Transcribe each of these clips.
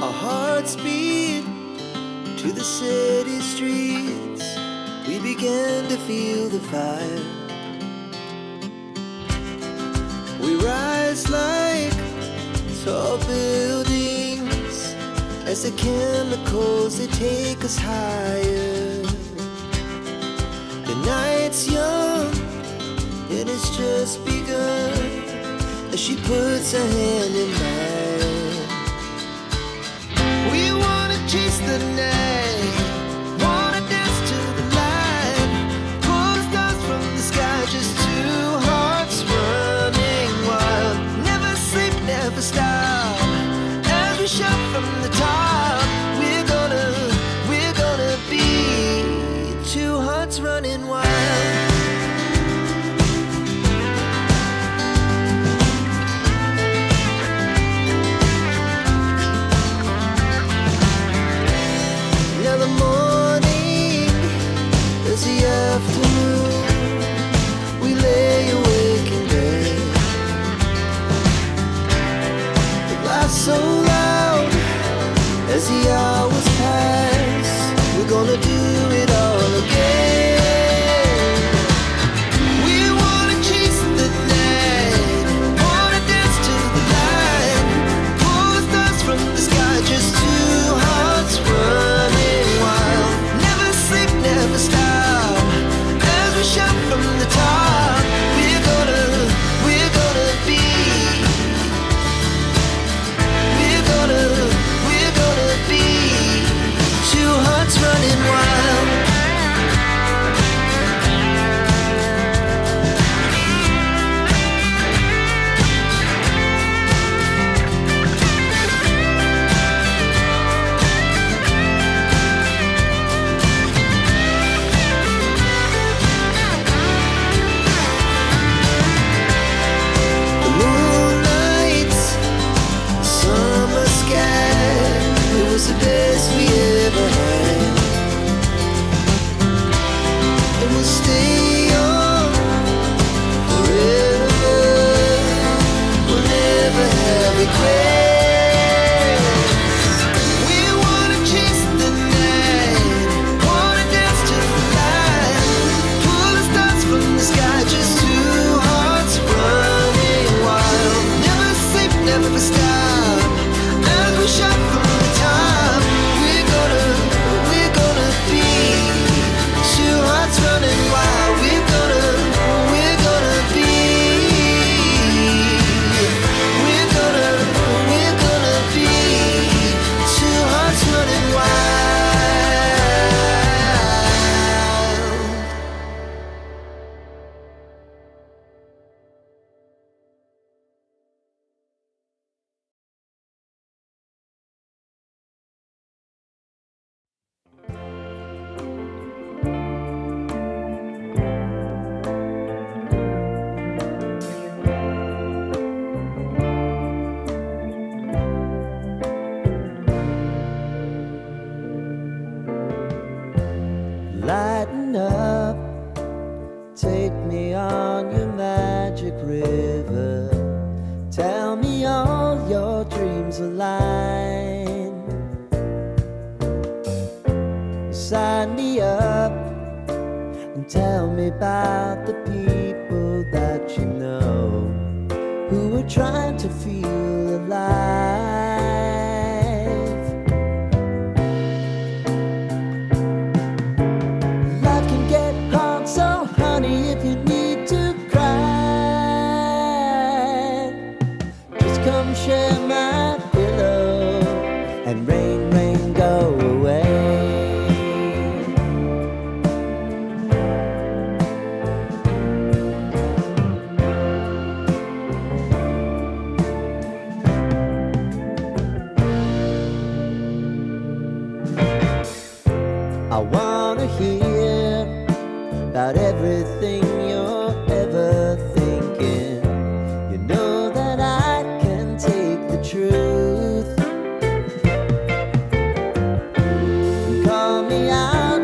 Our hearts beat to the city streets. We began to feel the fire. We rise like tall buildings as the chemicals, they take us higher. The night's young and it's just begun as she puts her hand in mine. We wanna chase the night, wanna dance to the light, pull the stars from the sky, just two hearts running wild. Never sleep, never stop, as we shout from the top. We're gonna be two hearts running wild. We lay awake in bed. The laughs so loud as the hours pass. We're gonna do it all again. We wanna chase the night, wanna dance to the light, pull the stars from the sky, just two hearts running wild. Never sleep, never stop, we shout from the top. We're gonna be. We're gonna be two hearts running wild. The best we ever had, and we'll stay on forever. We'll never have regrets. We wanna chase the night, wanna dance to the light, pull the stars from the sky, just two hearts running wild. Never sleep, never stop, as we shout from the top. Running wild, we're gonna be. We're gonna be two hearts running wild. Lighten up, take me on your magic river. Tell me all your dreams align. Sign me up and tell me about the people that you know who are trying to feel alive. So honey, if you need to cry, just come share my pillow and rain, rain, go away. I wanna hear about everything you're ever thinking. You know that I can take the truth. Call me out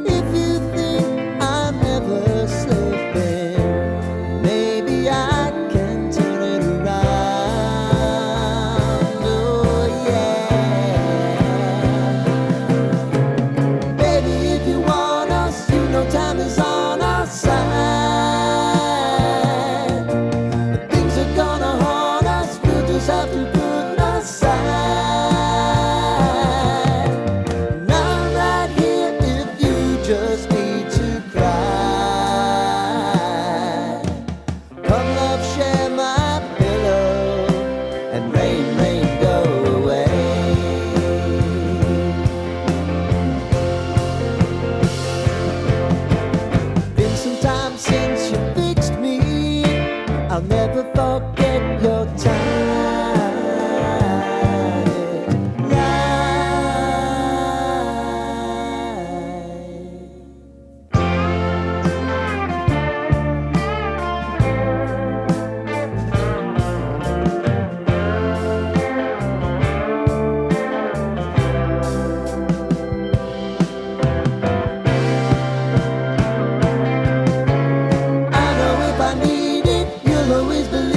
if you think I'm never slipping. Maybe I can turn it around. Oh yeah. always have to put aside. And I'm right here if you just need to cry. Come love, share my pillow, and rain, rain, go away. Been some time since you fixed me, I'll never forget your time. I know if I need it, you'll always believe.